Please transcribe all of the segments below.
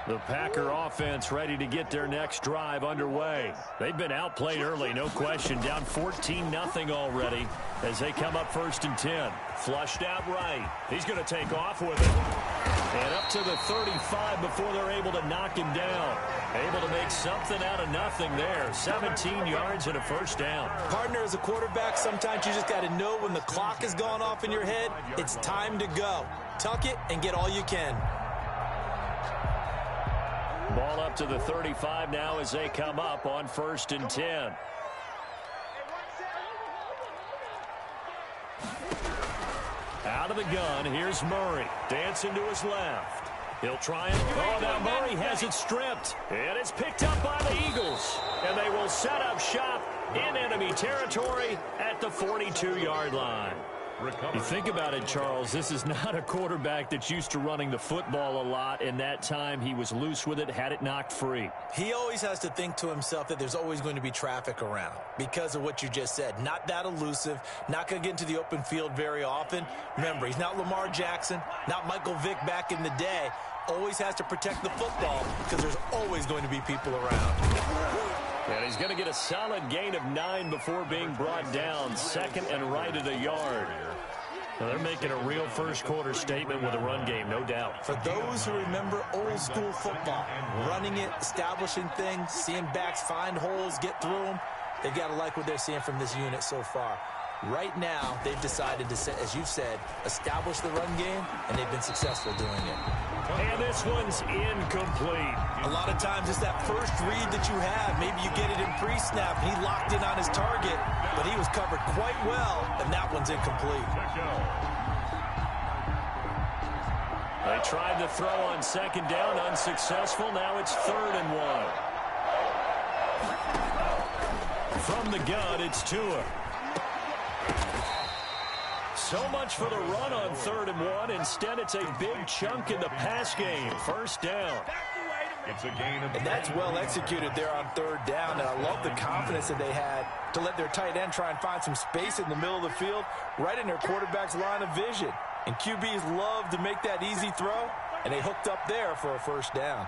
The Packer offense ready to get their next drive underway. They've been outplayed early, no question. Down 14-0 already as they come up 1st and 10. Flushed out right. He's going to take off with it. And up to the 35 before they're able to knock him down. Able to make something out of nothing there. 17 yards and a 1st down. Partner, as a quarterback, sometimes you just got to know when the clock has gone off in your head, it's time to go. Tuck it and get all you can. Ball up to the 35 now as they come up on 1st and 10. Out of the gun, here's Murray. Dancing to his left. He'll try it. Oh, now Murray has it stripped. And it's picked up by the Eagles. And they will set up shop in enemy territory at the 42-yard line. You think about it, Charles, this is not a quarterback that's used to running the football a lot, and that time he was loose with it, had it knocked free. He always has to think to himself that there's always going to be traffic around because of what you just said. Not that elusive, not going to get into the open field very often. Remember, he's not Lamar Jackson, not Michael Vick back in the day. Always has to protect the football because there's always going to be people around. And he's going to get a solid gain of 9 before being brought down. 2nd and right at a yard. Now they're making a real first-quarter statement with a run game, no doubt. For those who remember old-school football, running it, establishing things, seeing backs find holes, get through them, they've got to like what they're seeing from this unit so far. Right now, they've decided to, as you've said, establish the run game, and they've been successful doing it. And this one's incomplete. A lot of times it's that first read that you have. Maybe you get it in pre-snap, and he locked in on his target, but he was covered quite well, and that one's incomplete. They tried to throw on 2nd down, unsuccessful. Now it's 3rd and 1. From the gun, it's Tua. So much for the run on 3rd and 1. Instead, it's a big chunk in the pass game. 1st down. It's a gain of and that's well executed there on 3rd down. And I love the confidence that they had to let their tight end try and find some space in the middle of the field, right in their quarterback's line of vision. And QBs love to make that easy throw, and they hooked up there for a 1st down.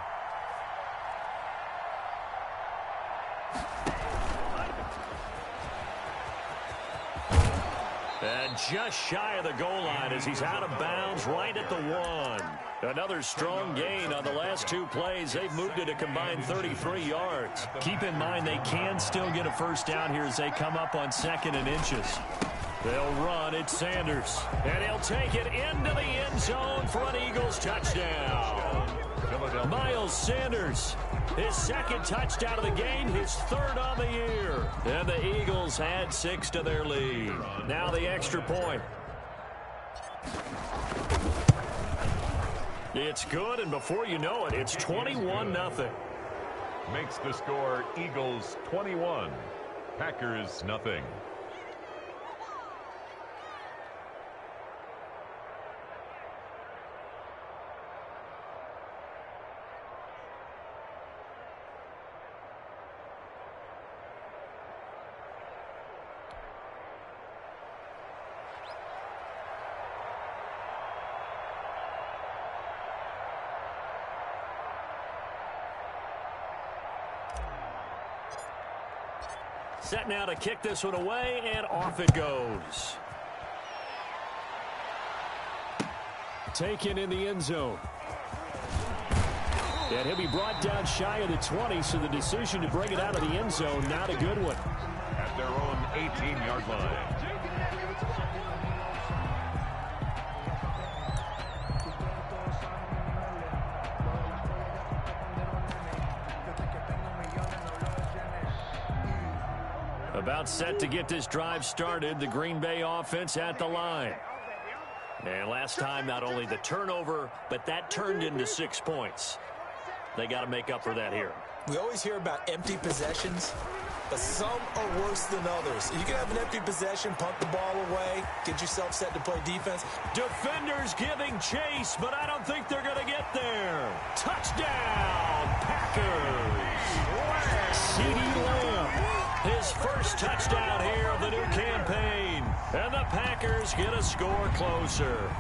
And just shy of the goal line as he's out of bounds right at the 1. Another strong gain on the last 2 plays. They've moved it a combined 33 yards. Keep in mind they can still get a 1st down here as they come up on 2nd and inches. They'll run. It's Sanders. And he'll take it into the end zone for an Eagles touchdown. Miles Sanders, his 2nd touchdown of the game, his 3rd on the year. And the Eagles add 6 to their lead. Now the extra point. It's good, and before you know it, it's 21-0. Makes the score Eagles 21, Packers nothing. Set now to kick this one away, and off it goes. Taken in the end zone. And he'll be brought down shy of the 20, so the decision to bring it out of the end zone, not a good one. At their own 18-yard line. About set to get this drive started, the Green Bay offense at the line. And last time, not only the turnover, but that turned into 6 points. They got to make up for that here. We always hear about empty possessions, but some are worse than others. You can have an empty possession, punt the ball away, get yourself set to play defense. Defenders giving chase, but I don't think they're going to get there. Touchdown, Packers. CeeDee Lamb, his first touchdown here of the new campaign. And the Packers get a score closer.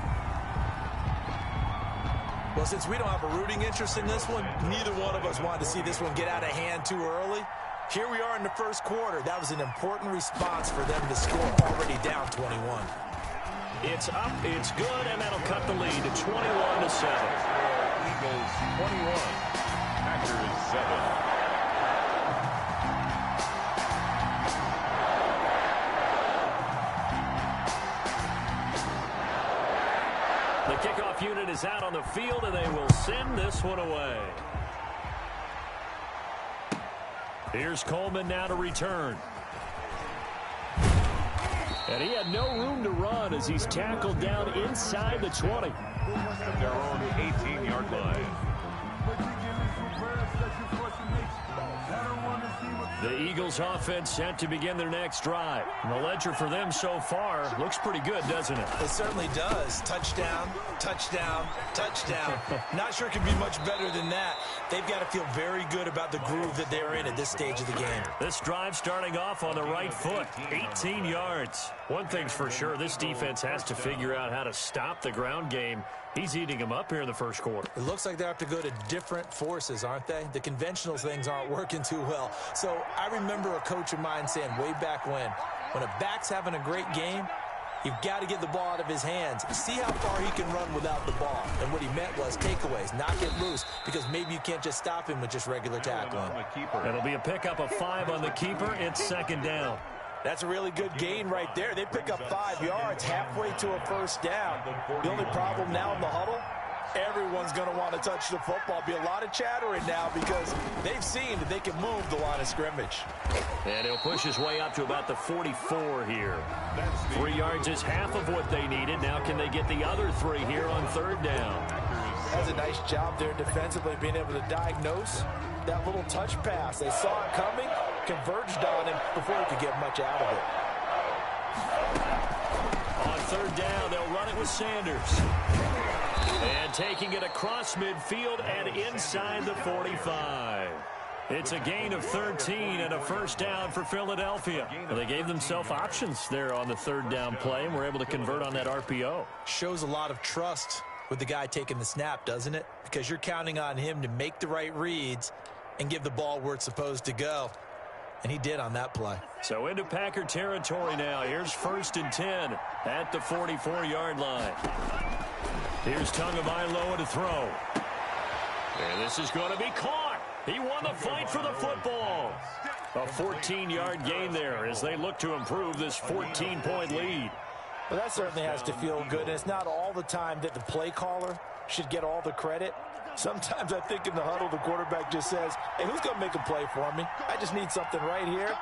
Well, since we don't have a rooting interest in this one, neither one of us wanted to see this one get out of hand too early. Here we are in the first quarter. That was an important response for them to score already down 21. It's up, it's good, and that'll cut the lead to 21-7. Eagles 21, Packers 7. The kickoff unit is out on the field, and they will send this one away. Here's Coleman now to return. And he had no room to run as he's tackled down inside the 20. At their own 18-yard line. The Eagles offense set to begin their next drive. And the ledger for them so far looks pretty good, doesn't it? It certainly does. Touchdown, touchdown, touchdown. Not sure it can be much better than that. They've got to feel very good about the groove that they're in at this stage of the game. This drive starting off on the right foot, 18 yards. One thing's for sure, this defense has to figure out how to stop the ground game. He's eating them up here in the first quarter. It looks like they have to go to different forces, aren't they? The conventional things aren't working too well. So I remember a coach of mine saying way back when a back's having a great game, you've got to get the ball out of his hands. See how far he can run without the ball. And what he meant was takeaways, knock it loose, because maybe you can't just stop him with just regular tackling. It'll be a pickup of 5 on the keeper. It's second down. That's a really good gain right there. They pick up 5 yards halfway to a first down. The only problem now in the huddle, everyone's going to want to touch the football. Be a lot of chattering now because they've seen that they can move the line of scrimmage. And he'll push his way up to about the 44 here. 3 yards is half of what they needed. Now can they get the other 3 here on third down? That's a nice job there defensively, being able to diagnose that little touch pass. They saw it coming, converged on him before he could get much out of it. On third down, they'll run it with Sanders. And taking it across midfield and inside the 45. It's a gain of 13 and a first down for Philadelphia. Well, they gave themselves options there on the third down play and were able to convert on that RPO. Shows a lot of trust with the guy taking the snap, doesn't it? Because you're counting on him to make the right reads and give the ball where it's supposed to go. And he did on that play. So into Packer territory now. Here's 1st and 10 at the 44-yard line. Here's Tagovailoa to throw. And this is going to be caught. He won the fight for the football. A 14-yard gain there as they look to improve this 14-point lead. Well, that certainly has to feel good. And it's not all the time that the play caller should get all the credit. Sometimes I think in the huddle, the quarterback just says, hey, who's going to make a play for me? I just need something right here.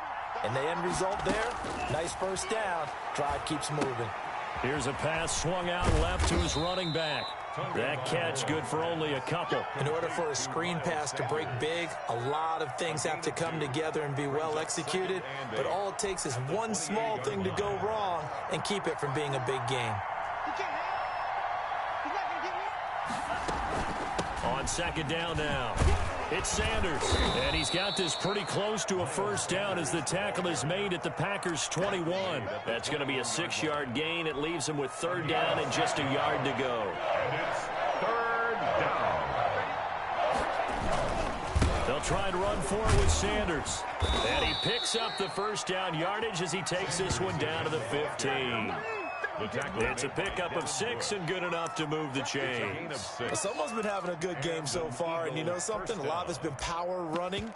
And the end result there, nice first down. Drive keeps moving. Here's a pass swung out left to his running back. That catch good for only a couple. In order for a screen pass to break big, a lot of things have to come together and be well executed. But all it takes is one small thing to go wrong and keep it from being a big game. On second down now, it's Sanders. And he's got this pretty close to a first down as the tackle is made at the Packers' 21. That's going to be a 6-yard gain. It leaves him with third down and just a yard to go. And it's third down. They'll try and run for it with Sanders. And he picks up the first down yardage as he takes this one down to the 15. It's a pickup of 6 and good enough to move the chains. Someone's been having a good game so far, and you know something? A lot of it's been power running.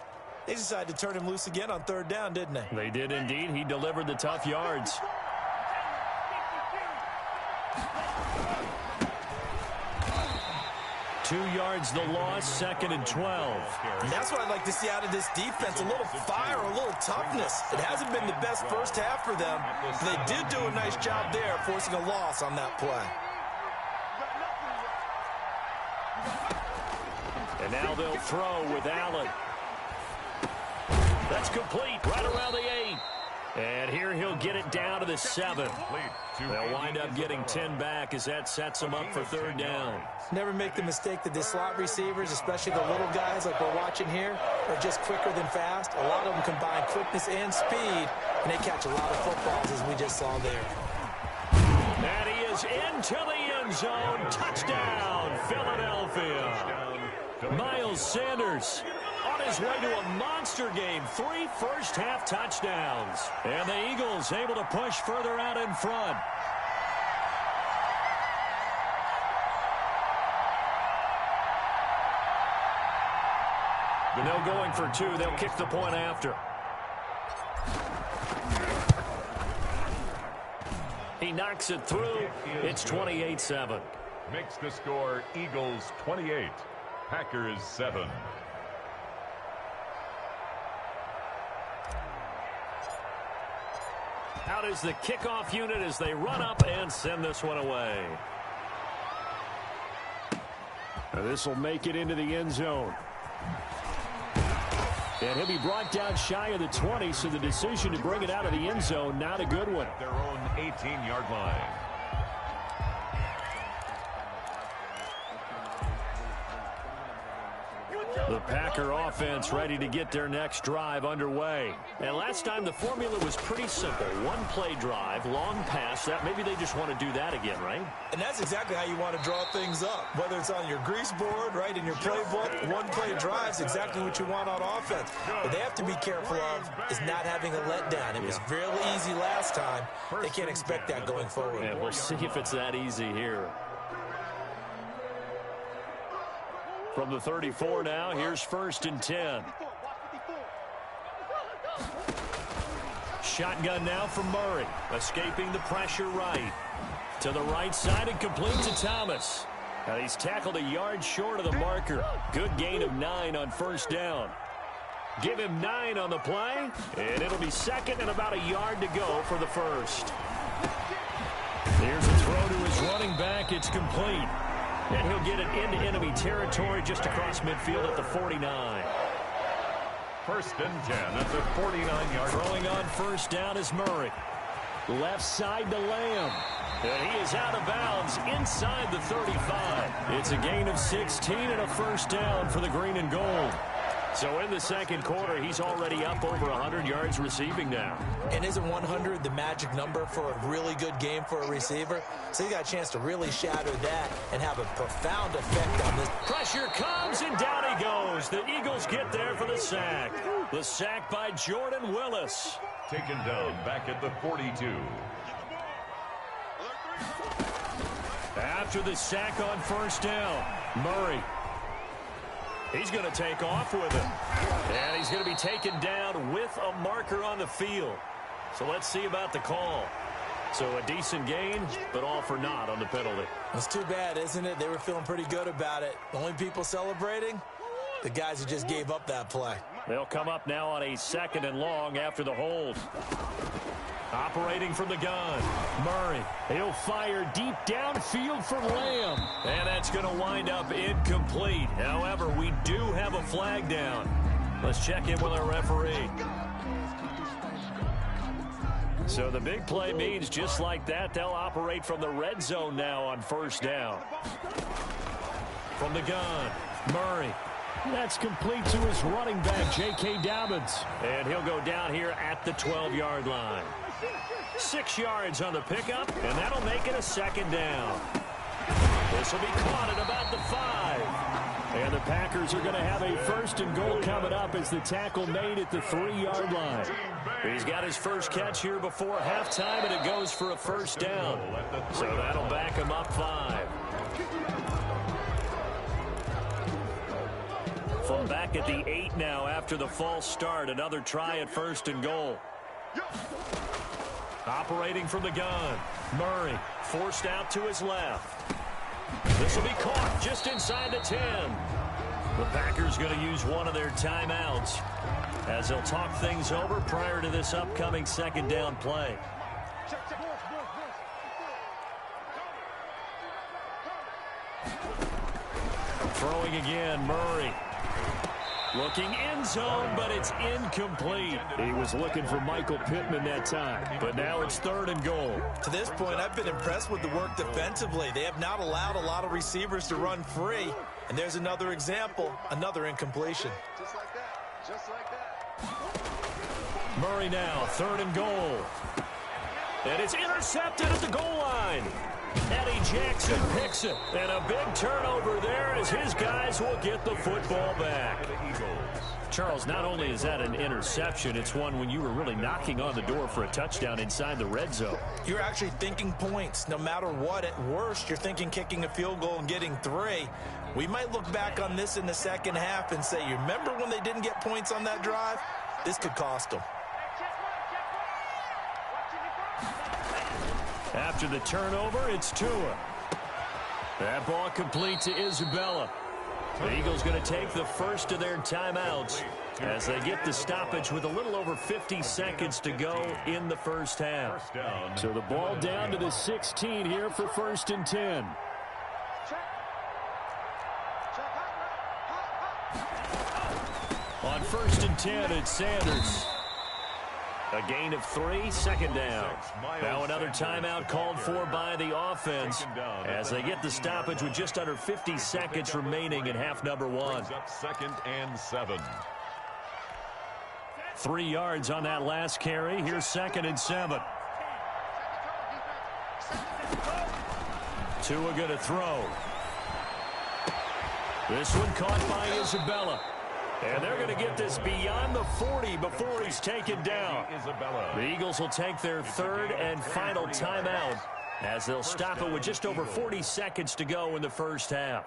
They decided to turn him loose again on third down, didn't they? They did indeed. He delivered the tough yards. 2 yards the loss, 2nd and 12. And that's what I'd like to see out of this defense, a little fire, a little toughness. It hasn't been the best first half for them. They did do a nice job there, forcing a loss on that play. And now they'll throw with Allen. That's complete, right around the 8. And here he'll get it down to the 7. They'll wind up getting 10 back as that sets them up for third down. Never make the mistake that the slot receivers, especially the little guys like we're watching here, are just quicker than fast. A lot of them combine quickness and speed, and they catch a lot of footballs as we just saw there. And he is into the end end zone. Touchdown, Philadelphia. Miles Sanders on his way to a monster game. 3 first-half touchdowns. And the Eagles able to push further out in front. No going for 2. They'll kick the point after. He knocks it through. It's 28-7. Makes the score Eagles 28, Packers 7. Out is the kickoff unit as they run up and send this one away. This will make it into the end zone. And he'll be brought down shy of the 20, so the decision to bring it out of the end zone, not a good one. Their own 18-yard line. The Packer offense ready to get their next drive underway. And last time the formula was pretty simple. One play drive, long pass. That maybe they just want to do that again, right? And that's exactly how you want to draw things up. Whether it's on your grease board, right, in your playbook, one play drive is exactly what you want on offense. What they have to be careful of is not having a letdown. It was real easy last time. They can't expect that going forward. And we'll see if it's that easy here. From the 34 now, here's 1st and 10. Shotgun now from Murray, escaping the pressure right. To the right side and complete to Thomas. Now he's tackled a yard short of the marker. Good gain of 9 on 1st down. Give him 9 on the play, and it'll be 2nd and about a yard to go for the 1st. Here's a throw to his running back. It's complete. And he'll get it into enemy territory just across midfield at the 49. 1st and 10 at the 49-yard line. Throwing on 1st down is Murray. Left side to Lamb. And he is out of bounds inside the 35. It's a gain of 16 and a 1st down for the green and gold. So in the 2nd quarter, he's already up over 100 yards receiving now. And isn't 100 the magic number for a really good game for a receiver? So he got a chance to really shatter that and have a profound effect on this. Pressure comes, and down he goes. The Eagles get there for the sack. The sack by Jordan Willis. Taken down back at the 42. After the sack on 1st down, Murray. He's going to take off with it. And he's going to be taken down with a marker on the field. So let's see about the call. So a decent gain, but all for naught on the penalty. It's too bad, isn't it? They were feeling pretty good about it. The only people celebrating, the guys who just gave up that play. They'll come up now on a 2nd and long after the hold. Operating from the gun, Murray. He'll fire deep downfield for Lamb. And that's going to wind up incomplete. However, we do have a flag down. Let's check in with our referee. So the big play means just like that, they'll operate from the red zone now on 1st down. From the gun, Murray. That's complete to his running back, J.K. Dobbins. And he'll go down here at the 12-yard line. 6 yards on the pickup, and that'll make it a 2nd down. This will be caught at about the 5. And the Packers are going to have a 1st and goal coming up as the tackle made at the 3-yard line. He's got his first catch here before halftime, and it goes for a 1st down. So that'll back him up 5. From back at the 8 now after the false start. Another try at 1st and goal. Operating from the gun, Murray forced out to his left. This will be caught just inside the 10. The Packers going to use one of their timeouts as they'll talk things over prior to this upcoming 2nd down play. Throwing again, Murray. Looking end zone, but it's incomplete. He was looking for Michael Pittman that time, but now it's 3rd and goal. To this point, I've been impressed with the work defensively. They have not allowed a lot of receivers to run free. And there's another example, another incompletion. Just like that. Just like that. Murray now, 3rd and goal. And it's intercepted at the goal line. Eddie Jackson picks it. And a big turnover there as his guys will get the football back. Charles, not only is that an interception, it's one when you were really knocking on the door for a touchdown inside the red zone. You're actually thinking points. No matter what, at worst, you're thinking kicking a field goal and getting 3. We might look back on this in the second half and say, you remember when they didn't get points on that drive? This could cost them. After the turnover, it's Tua. That ball complete to Isabella. The Eagles going to take the first of their timeouts as they get the stoppage with a little over 50 seconds to go in the first half. So the ball down to the 16 here for 1st and 10. On 1st and 10, it's Sanders. A gain of 3, 2nd down. Now another timeout called for by the offense as they get the stoppage with just under 50 seconds remaining in half number 1. 2nd and 7. 3 yards on that last carry. Here's 2nd and 7. Tua going to throw. This one caught by Isabella. And they're going to get this beyond the 40 before he's taken down. The Eagles will take their 3rd and final timeout as they'll stop it with just over 40 seconds to go in the first half.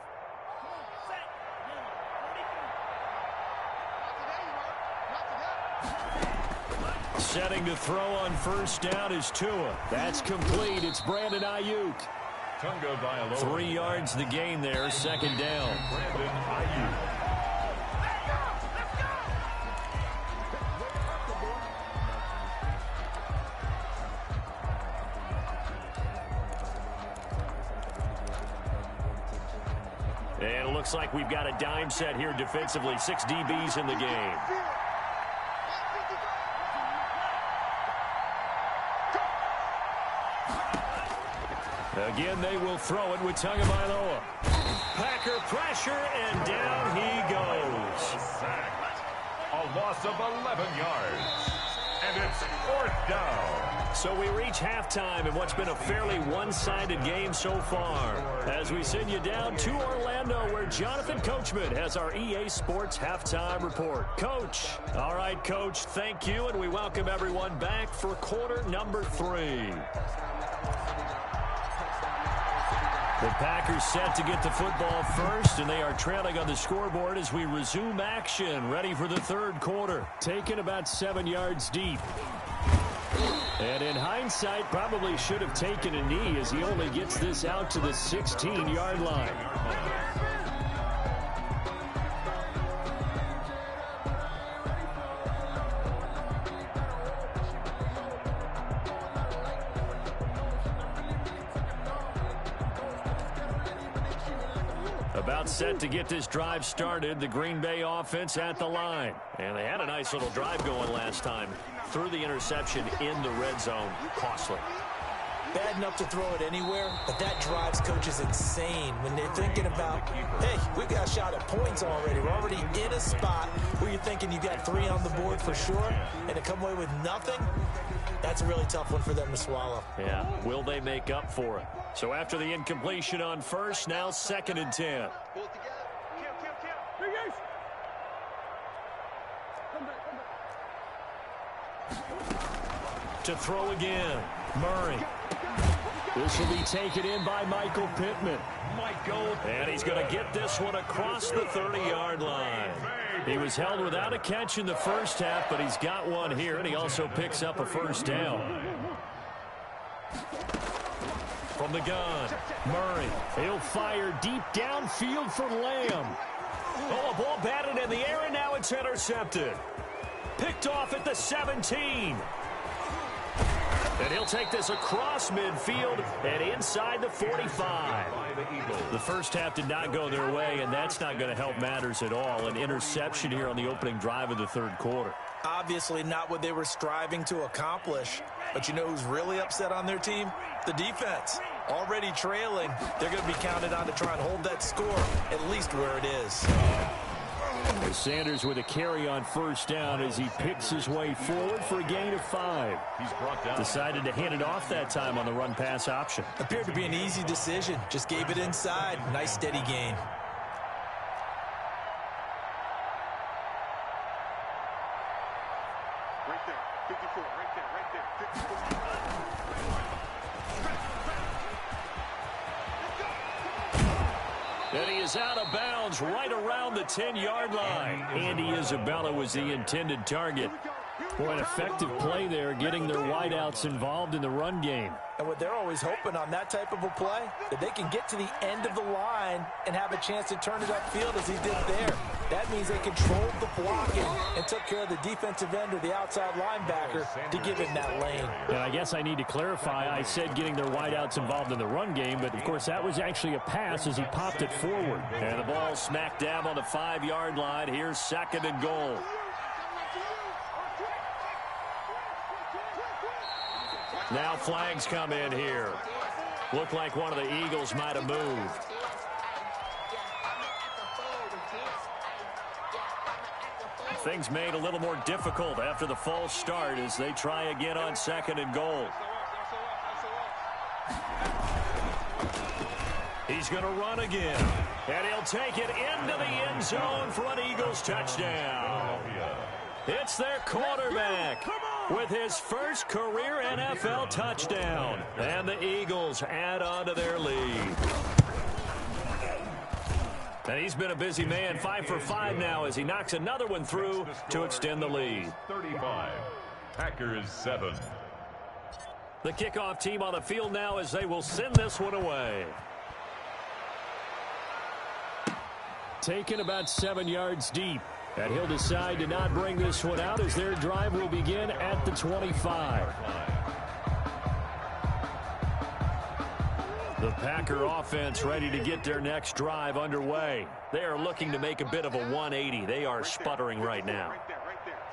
Setting to throw on 1st down is Tua. That's complete. It's Brandon Ayuk. 3 yards the gain there, 2nd down. Brandon Ayuk. And it looks like we've got a dime set here defensively. 6 DBs in the game. Again, they will throw it with Tagovailoa. Packer pressure, and down he goes. A loss of 11 yards. And it's 4th down. So we reach halftime in what's been a fairly one-sided game so far. As we send you down to Orlando, where Jonathan Coachman has our EA Sports halftime report. Coach. All right, Coach, thank you, and we welcome everyone back for quarter number 3. The Packers set to get the football first, and they are trailing on the scoreboard as we resume action, ready for the 3rd quarter. Taken about 7 yards deep. And in hindsight, probably should have taken a knee as he only gets this out to the 16-yard line. About set to get this drive started, the Green Bay offense at the line. And they had a nice little drive going last time. Threw the interception in the red zone. Costly. Bad enough to throw it anywhere, but that drives coaches insane when they're thinking about, hey, we got a shot at points already. We're already in a spot where you're thinking you got 3 on the board for sure, and to come away with nothing, that's a really tough one for them to swallow. Yeah, will they make up for it? So after the incompletion on 1st, now 2nd and 10. To throw again, Murray. This will be taken in by Michael Pittman. And he's going to get this one across the 30-yard line. He was held without a catch in the first half, but he's got one here, and he also picks up a 1st down. From the gun, Murray. He'll fire deep downfield for Lamb. Oh, a ball batted in the air, and now it's intercepted. Picked off at the 17. And he'll take this across midfield and inside the 45. The first half did not go their way, and that's not going to help matters at all. An interception here on the opening drive of the 3rd quarter. Obviously not what they were striving to accomplish. But you know who's really upset on their team? The defense. Already trailing. They're going to be counted on to try and hold that score at least where it is. Sanders with a carry on first down as he picks his way forward for a gain of 5. He's brought down. Decided to hand it off that time on the run-pass option. Appeared to be an easy decision. Just gave it inside. Nice steady gain. Right there, 54, right there, 54. And he is out of bounds right around the 10-yard line. Andy Isabella was the intended target. Boy, an effective play there, getting their wideouts involved in the run game. And what they're always hoping on that type of a play, that they can get to the end of the line and have a chance to turn it upfield as he did there. That means they controlled the blocking and took care of the defensive end or the outside linebacker to give him that lane. And I guess I need to clarify, I said getting their wideouts involved in the run game, but of course that was actually a pass as he popped it forward. And the ball smack dab on the 5-yard line. Here's 2nd and goal. Now flags come in here. Looked like one of the Eagles might have moved. Things made a little more difficult after the false start as they try again on 2nd and goal. He's going to run again. And he'll take it into the end zone for an Eagles touchdown. It's their quarterback with his first career NFL touchdown. And the Eagles add on to their lead. And he's been a busy man, 5 for 5 now as he knocks another one through to extend the lead. 35, Packers 7. The kickoff team on the field now as they will send this one away. Taken about 7 yards deep. And he'll decide to not bring this one out as their drive will begin at the 25. The Packer offense ready to get their next drive underway. They are looking to make a bit of a 180. They are sputtering right now.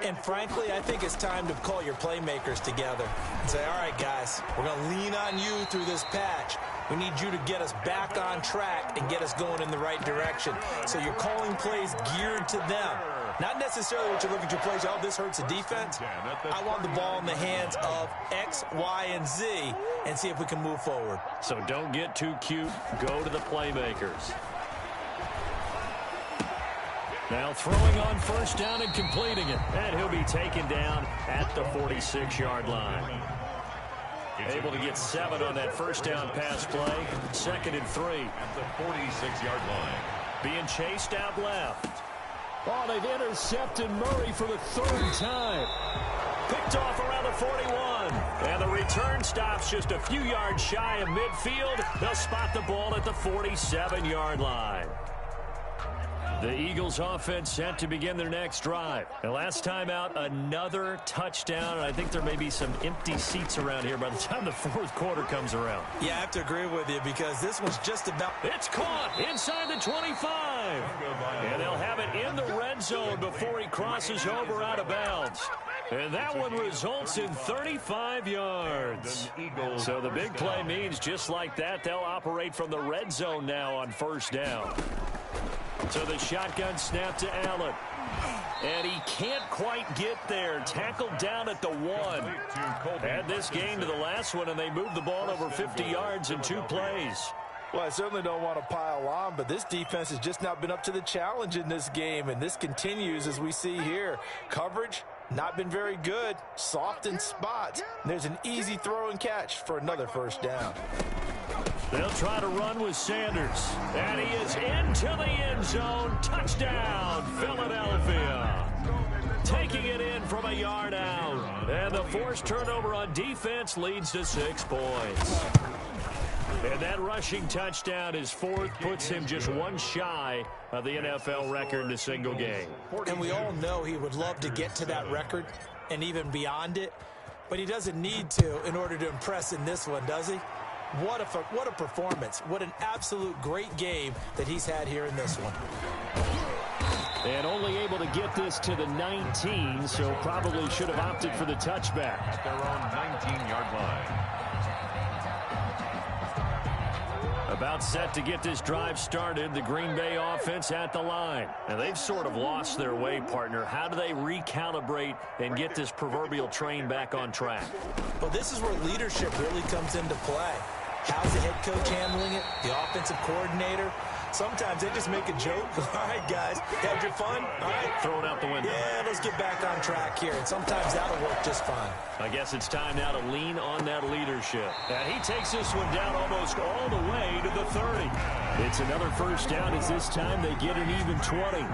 And frankly, I think it's time to call your playmakers together and say, all right, guys, we're going to lean on you through this patch. We need you to get us back on track and get us going in the right direction. So you're calling plays geared to them. Not necessarily what you look at your plays, oh, this hurts the defense. I want the ball in the hands of X, Y, and Z and see if we can move forward. So don't get too cute. Go to the playmakers. Now throwing on first down and completing it. And he'll be taken down at the 46-yard line. Able to get 7 on that first down pass play. 2nd and 3. At the 46-yard line. Being chased out left. Oh, they've intercepted Murray for the 3rd time. Picked off around the 41. And the return stops just a few yards shy of midfield. They'll spot the ball at the 47-yard line. The Eagles offense set to begin their next drive. And last time out, another touchdown. And I think there may be some empty seats around here by the time the 4th quarter comes around. Yeah, I have to agree with you because this was just about... It's caught inside the 25. And they'll have it in the red zone before he crosses over out of bounds. And that one results in 35 yards. So the big play means just like that, they'll operate from the red zone now on first down. So the shotgun snap to Allen. And he can't quite get there. Tackled down at the 1. Add this game to the last one, and they moved the ball over 50 yards in 2 plays. Well, I certainly don't want to pile on, but this defense has just not been up to the challenge in this game, and this continues as we see here. Coverage, not been very good. Soft in spots. And there's an easy throw and catch for another first down. They'll try to run with Sanders. And he is into the end zone. Touchdown, Philadelphia. Taking it in from a yard out. And the forced turnover on defense leads to 6 points. And that rushing touchdown, his 4th, puts him just 1 shy of the NFL record in a single game. And we all know he would love to get to that record and even beyond it. But he doesn't need to in order to impress in this one, does he? What a performance. What an absolute great game that he's had here in this one. And only able to get this to the 19, so probably should have opted for the touchback. At their own 19-yard line. A About set to get this drive started, the Green Bay offense at the line. And they've sort of lost their way, partner. How do they recalibrate and get this proverbial train back on track? Well, this is where leadership really comes into play. How's the head coach handling it? The offensive coordinator? Sometimes they just make a joke. All right, guys, had your fun? All right. Throw it out the window. Yeah, let's get back on track here. And sometimes that'll work just fine. I guess it's time now to lean on that leadership. And he takes this one down almost all the way to the 30. It's another first down as this time they get an even 20.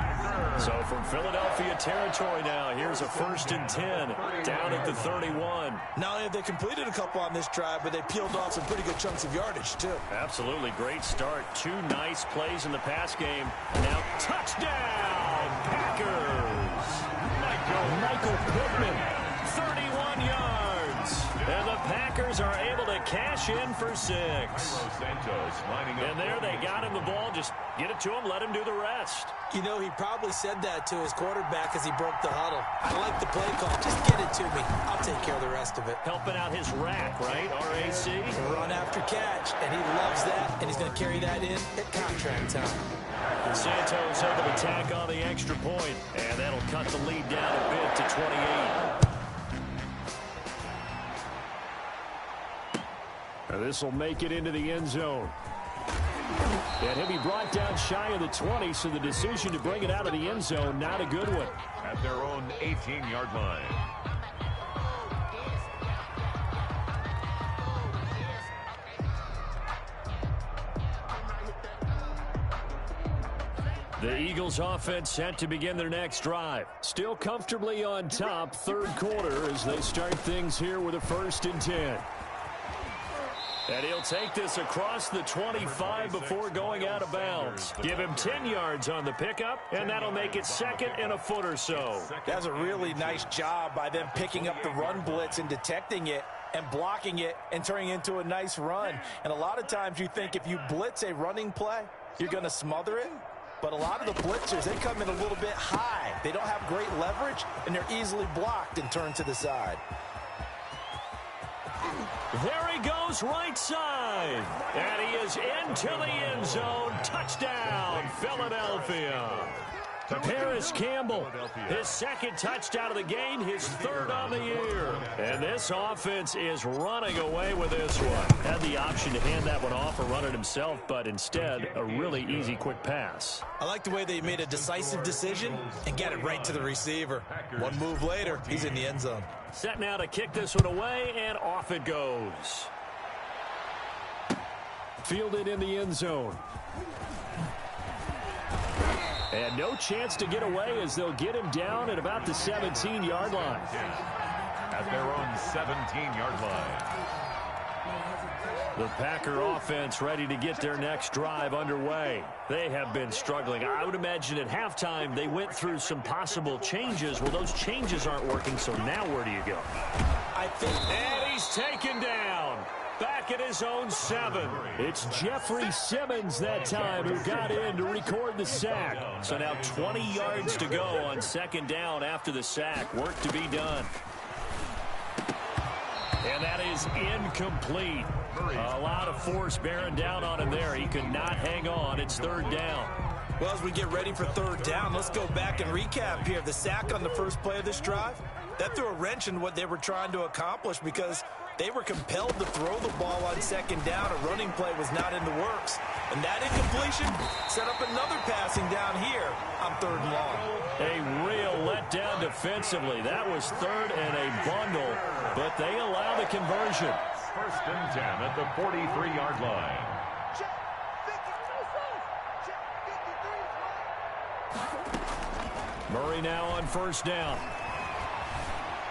So from Philadelphia territory now, here's a 1st and 10 down at the 31. Not only have they completed a couple on this drive, but they peeled off some pretty good chunks of yardage, too. Absolutely great start. 2 nice plays in the pass game. Now touchdown, Packers. Michael Pittman, 31 yards. And the Packers are able to cash in for 6. And there they got him the ball. Just get it to him, let him do the rest. You know, he probably said that to his quarterback as he broke the huddle. I like the play call. Just get it to me. I'll take care of the rest of it. Helping out his rack, right? R-A-C? Run after catch, and he loves that, and he's going to carry that in at contract time. Santos able to tack on the extra point, and that'll cut the lead down a bit to 28. This will make it into the end zone. And he'll be brought down shy of the 20, so the decision to bring it out of the end zone, not a good one. At their own 18-yard line. The Eagles offense set to begin their next drive. Still comfortably on top, 3rd quarter as they start things here with a 1st and 10. And he'll take this across the 25 before going out of bounds. Give him 10 yards on the pickup, and that'll make it 2nd and a foot or so. That's a really nice job by them picking up the run blitz and detecting it and blocking it and turning it into a nice run. And a lot of times you think if you blitz a running play, you're going to smother it. But a lot of the blitzers, they come in a little bit high. They don't have great leverage, and they're easily blocked and turned to the side. There he goes, right side. And he is into the end zone. Touchdown, Philadelphia. Paris Campbell, his 2nd touchdown of the game, his 3rd on the year. And this offense is running away with this one. Had the option to hand that one off or run it himself, but instead, a really easy, quick pass. I like the way they made a decisive decision and got it right to the receiver. One move later, he's in the end zone. Set now to kick this one away, and off it goes. Fielded in the end zone. And no chance to get away as they'll get him down at about the 17-yard line. At their own 17-yard line. The Packer offense ready to get their next drive underway. They have been struggling. I would imagine at halftime they went through some possible changes. Well, those changes aren't working, so now where do you go? And he's taken down. Back at his own 7. It's Jeffrey Simmons that time who got in to record the sack. So now 20 yards to go on 2nd down after the sack. Work to be done. And that is incomplete. A lot of force bearing down on him there. He could not hang on. It's 3rd down. Well, as we get ready for 3rd down, let's go back and recap here. The sack on the first play of this drive, that threw a wrench in what they were trying to accomplish because they were compelled to throw the ball on 2nd down. A running play was not in the works. And that incompletion set up another passing down here on 3rd and long. A real letdown defensively. That was 3rd and a bundle, but they allow the conversion. 1st and 10 at the 43-yard line. Murray now on 1st down.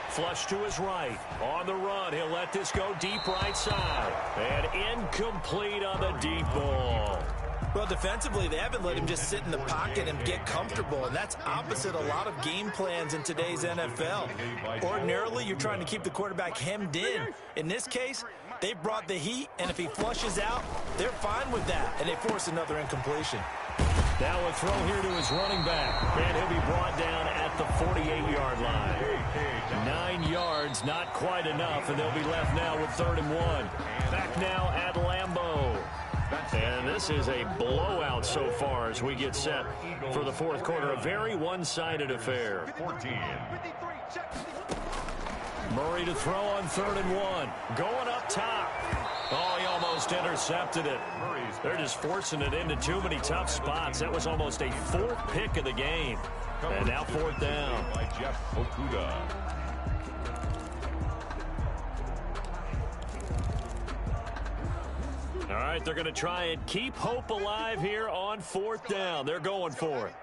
Flush to his right. On the run, he'll let this go deep right side. And incomplete on the deep ball. Well, defensively, they haven't let him just sit in the pocket and get comfortable, and that's opposite a lot of game plans in today's NFL. Ordinarily, you're trying to keep the quarterback hemmed in. In this case, they brought the heat, and if he flushes out, they're fine with that, and they force another incompletion. Now a throw here to his running back, and he'll be brought down at the 48-yard line. 9 yards, not quite enough, and they'll be left now with 3rd and 1. Back now at Lambeau. And this is a blowout so far as we get set for the fourth quarter. A very one-sided affair. 14. Murray to throw on 3rd and 1. Going up top. Oh, he almost intercepted it. They're just forcing it into too many tough spots. That was almost a 4th pick of the game. And now 4th down. By Jeff Okuda. All right, they're going to try and keep hope alive here on 4th down. They're going for it.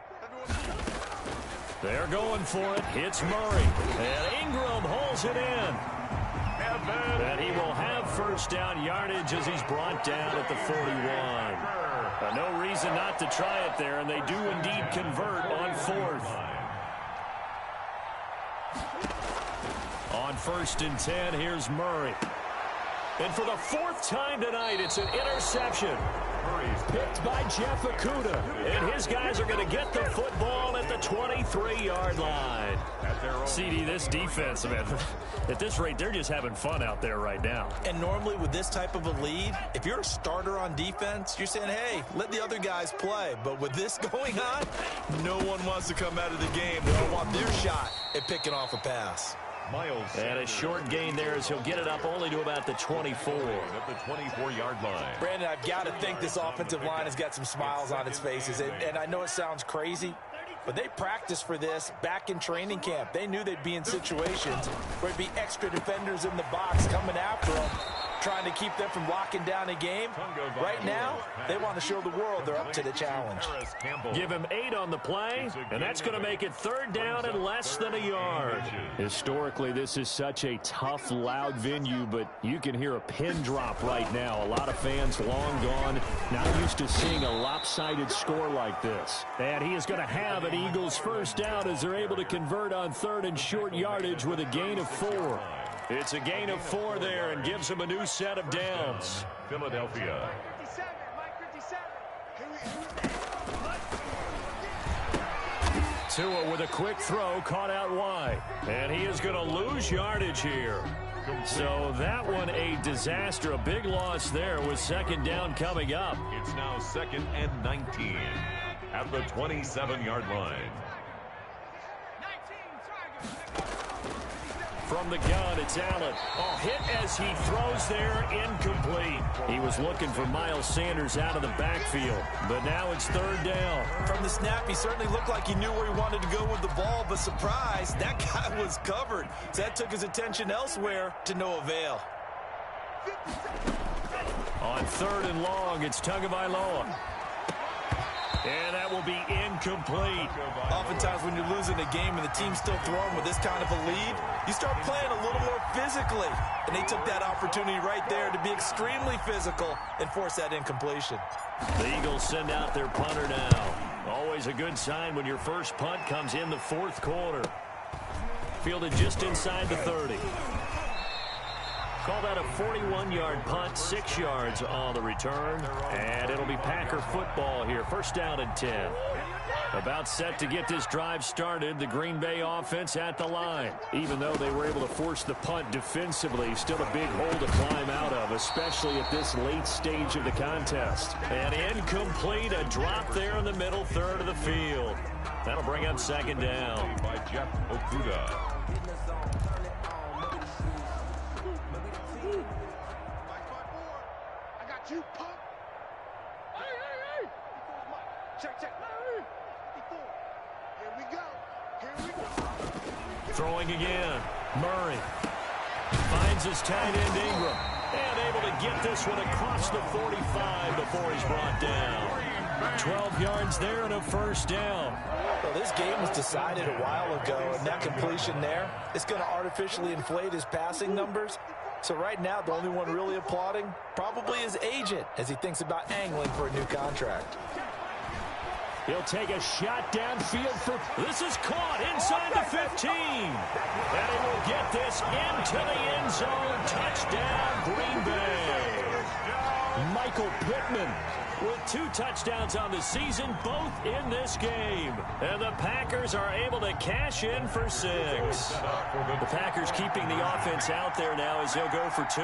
They're going for it. Hits Murray. And Ingram holds it in. And he will have 1st down yardage as he's brought down at the 41. No reason not to try it there, and they do indeed convert on 4th. On 1st and 10, here's Murray. And for the 4th time tonight, it's an interception. Picked by Jeff Okuda. And his guys are going to get the football at the 23-yard line. CD, this defense, man, at this rate, they're just having fun out there right now. And normally with this type of a lead, if you're a starter on defense, you're saying, hey, let the other guys play. But with this going on, no one wants to come out of the game. They don't want their shot at picking off a pass. And a short gain there as he'll get it up only to about the 24. At the 24-yard line. Brandon, I've got to think this offensive line has got some smiles on its faces. And I know it sounds crazy, but they practiced for this back in training camp. They knew they'd be in situations where there'd be extra defenders in the box coming after them, trying to keep them from locking down a game. Right now, they want to show the world they're up to the challenge. Give him 8 on the play, and that's going to make it 3rd down and less than a yard. Historically, this is such a tough, loud venue, but you can hear a pin drop right now. A lot of fans long gone, not used to seeing a lopsided score like this. And he is going to have an Eagles 1st down as they're able to convert on 3rd and short yardage with a gain of 4. It's a gain of 4 there and gives him a new set of downs. Philadelphia. Tua with a quick throw, caught out wide. And he is going to lose yardage here. So that one a disaster. A big loss there with 2nd down coming up. It's now 2nd and 19 at the 27-yard line. From the gun, it's Allen. Oh, hit as he throws there, incomplete. He was looking for Miles Sanders out of the backfield, but now it's 3rd down. From the snap, he certainly looked like he knew where he wanted to go with the ball, but surprise, that guy was covered. So that took his attention elsewhere to no avail. On 3rd and long, it's Tagovailoa. And that will be incomplete. Oftentimes when you're losing a game and the team's still throwing with this kind of a lead, you start playing a little more physically. And they took that opportunity right there to be extremely physical and force that incompletion. The Eagles send out their punter now. Always a good sign when your first punt comes in the 4th quarter. Fielded just inside the 30. Call that a 41-yard punt, 6 yards on the return. And it'll be Packer football here. 1st down and 10. About set to get this drive started, the Green Bay offense at the line. Even though they were able to force the punt defensively, still a big hole to climb out of, especially at this late stage of the contest. And incomplete, a drop there in the middle 3rd of the field. That'll bring up 2nd down. By Jeff Okuda. You punk. Hey. Check. 54. Here we go. Throwing again. Murray finds his tight end Ingram. And able to get this one across the 45 before he's brought down. 12 yards there and a 1st down. Well, this game was decided a while ago, and that completion there is going to artificially inflate his passing numbers. So right now, the only one really applauding probably his agent as he thinks about angling for a new contract. He'll take a shot downfield for... This is caught inside the 15. And he will get this into the end zone. Touchdown, Green Bay. Michael Pittman with 2 touchdowns on the season, both in this game. And the Packers are able to cash in for 6. The Packers keeping the offense out there now as they'll go for 2.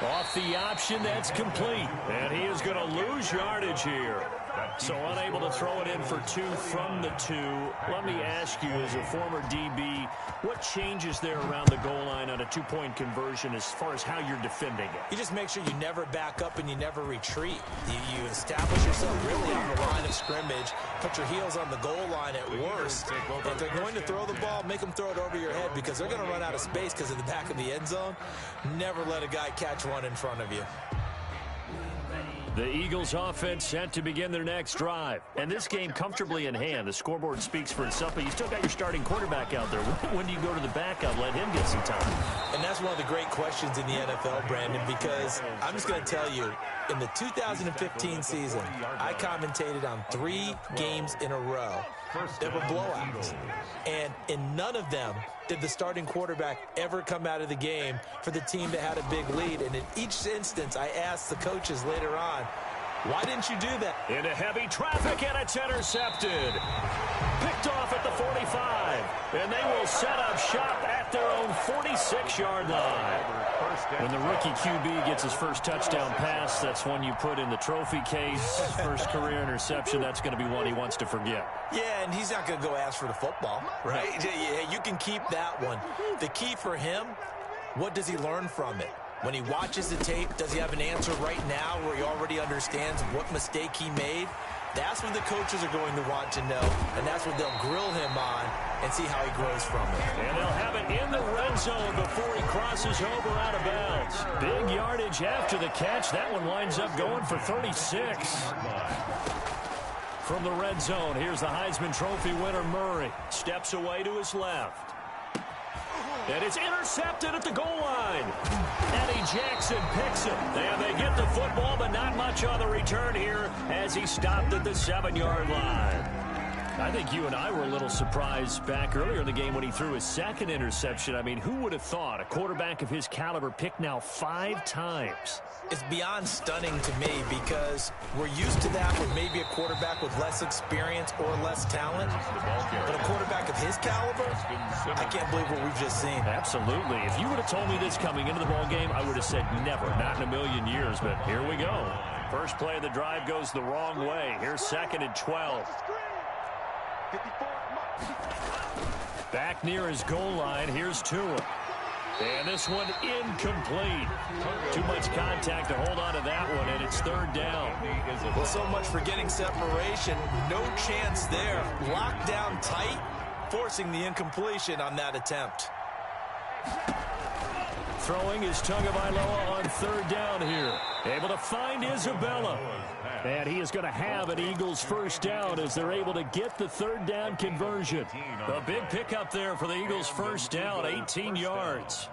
Off the option, that's complete. And he is going to lose yardage here. So unable to throw it in for 2 from the 2. Let me ask you, as a former DB, what changes there around the goal line on a 2-point conversion as far as how you're defending it? You just make sure you never back up and you never retreat. You establish yourself really on the line of scrimmage, put your heels on the goal line at worst. If they're going to throw the ball, make them throw it over your head because they're going to run out of space because of the back of the end zone. Never let a guy catch one in front of you. The Eagles offense set to begin their next drive. And this game comfortably in hand. The scoreboard speaks for itself, but you still got your starting quarterback out there. When do you go to the backup, let him get some time? And that's one of the great questions in the NFL, Brandon, because I'm just going to tell you, in the 2015 season, I commentated on 3 games in a row that were blowouts. And in none of them did the starting quarterback ever come out of the game for the team that had a big lead. And in each instance, I asked the coaches later on, why didn't you do that? Into heavy traffic, and it's intercepted. Picked off at the 45. And they will set up shop at their own 46-yard line. When the rookie QB gets his first touchdown pass, that's one you put in the trophy case. First career interception, that's going to be one he wants to forget. Yeah, and he's not going to go ask for the football, right? Yeah, you can keep that one. The key for him, what does he learn from it? When he watches the tape, does he have an answer right now where he already understands what mistake he made? That's what the coaches are going to want to know, and that's what they'll grill him on and see how he grows from it. And they'll have it in the red zone before he crosses over out of bounds. Big yardage after the catch. That one winds up going for 36. From the red zone, here's the Heisman Trophy winner, Murray. Steps away to his left. And it's intercepted at the goal line. Eddie Jackson picks it. And they get the football, but not much on the return here as he stopped at the 7-yard line. I think you and I were a little surprised back earlier in the game when he threw his second interception. I mean, who would have thought a quarterback of his caliber picked now 5 times? It's beyond stunning to me because we're used to that with maybe a quarterback with less experience or less talent. But a quarterback of his caliber, I can't believe what we've just seen. Absolutely. If you would have told me this coming into the ball game, I would have said never, not in a million years. But here we go. First play of the drive goes the wrong way. Here's 2nd and 12. Back near his goal line, here's Tua. And this one incomplete. Too much contact to hold on to that one, and it's 3rd down. Well, so much for getting separation. No chance there. Locked down tight, forcing the incompletion on that attempt. Throwing is Tagovailoa on 3rd down here. Able to find Isabella. And he is going to have an Eagles first down as they're able to get the 3rd down conversion. A big pickup there for the Eagles first down, 18 yards.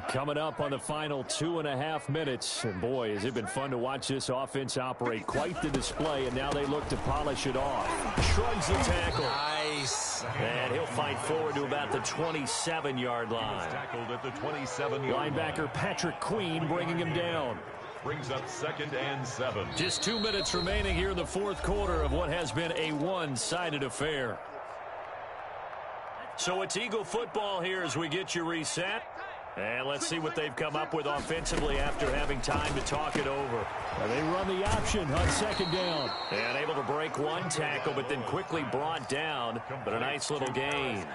Coming up on the final 2.5 minutes. And boy, has it been fun to watch this offense operate. Quite the display, and now they look to polish it off. Shrugs the tackle. Nice. And he'll fight forward to about the 27-yard line. Tackled at the 27-yard linebacker Patrick Queen bringing him down. Brings up 2nd and 7. Just 2 minutes remaining here in the 4th quarter of what has been a one-sided affair. So it's Eagle football here as we get you reset. And let's see what they've come up with offensively after having time to talk it over. And they run the option on 2nd down. And able to break one tackle, but then quickly brought down. But a nice little gain.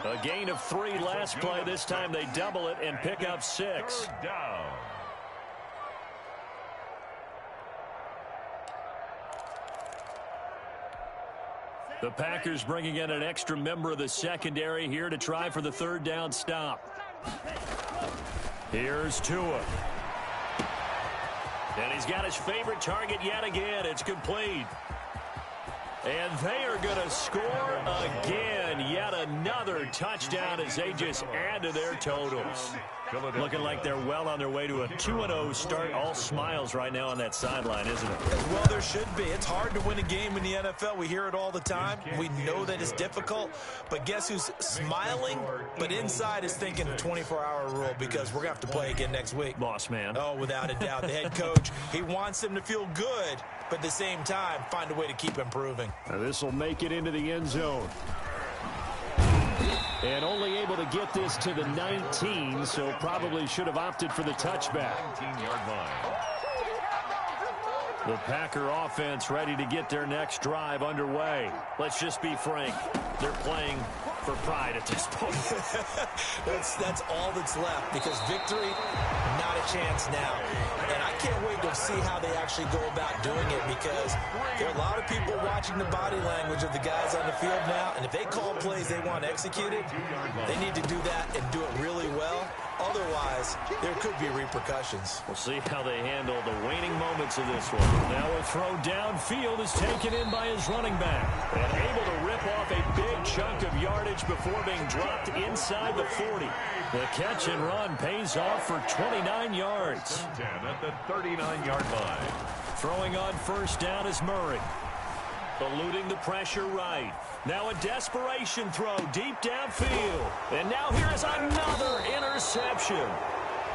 A gain of 3 last play. This time they double it and pick up 6. 3rd down. The Packers bringing in an extra member of the secondary here to try for the 3rd down stop. Here's Tua. And he's got his favorite target yet again. It's complete. And they are going to score again. Yet another touchdown as they just add to their totals. Looking like they're well on their way to a 2-0 start. All smiles right now on that sideline, isn't it? Well, there should be. It's hard to win a game in the NFL. We hear it all the time. We know that it's difficult. But guess who's smiling, but inside is thinking the 24-hour rule because we're going to have to play again next week. Boss man. Oh, without a doubt. The head coach, he wants them to feel good, but at the same time, find a way to keep improving. This will make it into the end zone. And only able to get this to the 19, so probably should have opted for the touchback. 19-yard line. The Packer offense ready to get their next drive underway. Let's just be frank. They're playing for pride at this point. That's all that's left, because victory, not a chance now. And I can't wait to see how they actually go about doing it, because there are a lot of people watching the body language of the guys on the field now, and if they call plays they want executed, they need to do that and do it really well. Otherwise, there could be repercussions. We'll see how they handle the waning moments of this one. Now a throw downfield is taken in by his running back. And able to rip off a big chunk of yardage before being dropped inside the 40. The catch and run pays off for 29 yards. 10 at the 39-yard line. Throwing on first down is Murray. Eluding the pressure right. Now a desperation throw deep downfield. And now here is another interception.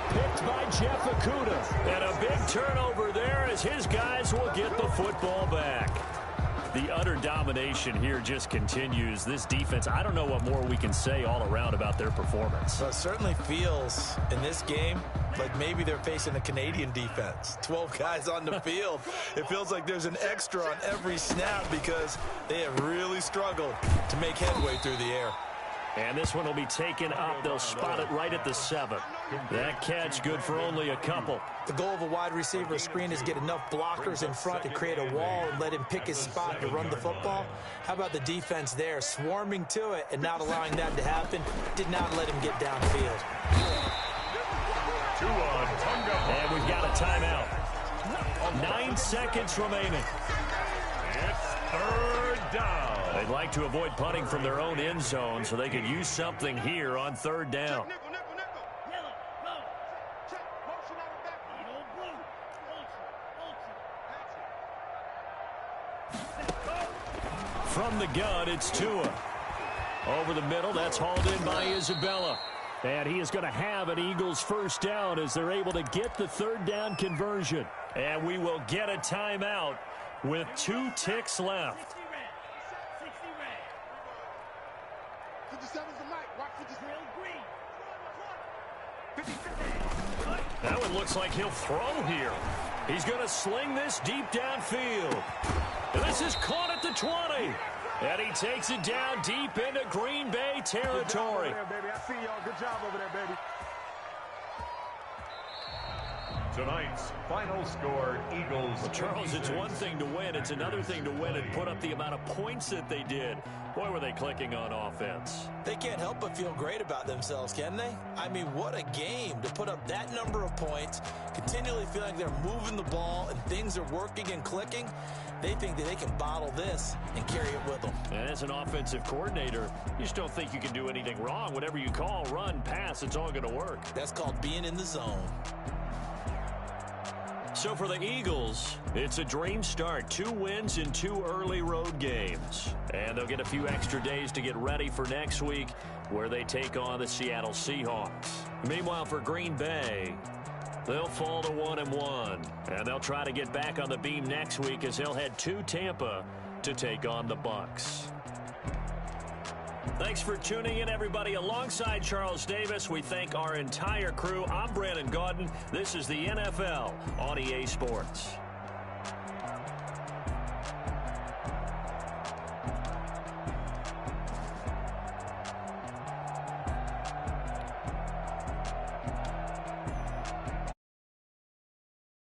Picked by Jeff Okudah. And a big turnover there as his guys will get the football back. The utter domination here just continues. This defense, I don't know what more we can say all around about their performance. Well, it certainly feels in this game like maybe they're facing a Canadian defense. 12 guys on the field. It feels like there's an extra on every snap because they have really struggled to make headway through the air. And this one will be taken up. They'll spot it right at the 7. That catch good for only a couple. The goal of a wide receiver screen is get enough blockers in front to create a wall and let him pick his spot to run the football. How about the defense there, swarming to it and not allowing that to happen? Did not let him get downfield. And we've got a timeout. 9 seconds remaining. It's third down. They'd like to avoid punting from their own end zone so they could use something here on third down. From the gun, it's Tua. Over the middle, that's hauled in by Isabella. And he is going to have an Eagles first down as they're able to get the third down conversion. And we will get a timeout with 2 ticks left. That one looks like he'll throw here. He's going to sling this deep downfield. And this is caught at the 20. And he takes it down deep into Green Bay territory. Good job over there, baby. I see y'all. Good job over there, baby. Tonight's final score, Eagles. Well, Charles, it's one thing to win. It's another thing to win and put up the amount of points that they did. Boy, were they clicking on offense. They can't help but feel great about themselves, can they? I mean, what a game to put up that number of points, continually feeling like they're moving the ball and things are working and clicking. They think that they can bottle this and carry it with them. And as an offensive coordinator, you just don't think you can do anything wrong. Whatever you call, run, pass, it's all going to work. That's called being in the zone. So for the Eagles, it's a dream start. 2 wins in 2 early road games. And they'll get a few extra days to get ready for next week where they take on the Seattle Seahawks. Meanwhile, for Green Bay, they'll fall to 1-1. And they'll try to get back on the beam next week as they'll head to Tampa to take on the Bucs. Thanks for tuning in, everybody. Alongside Charles Davis, we thank our entire crew. I'm Brandon Gaudin. This is the NFL on EA Sports.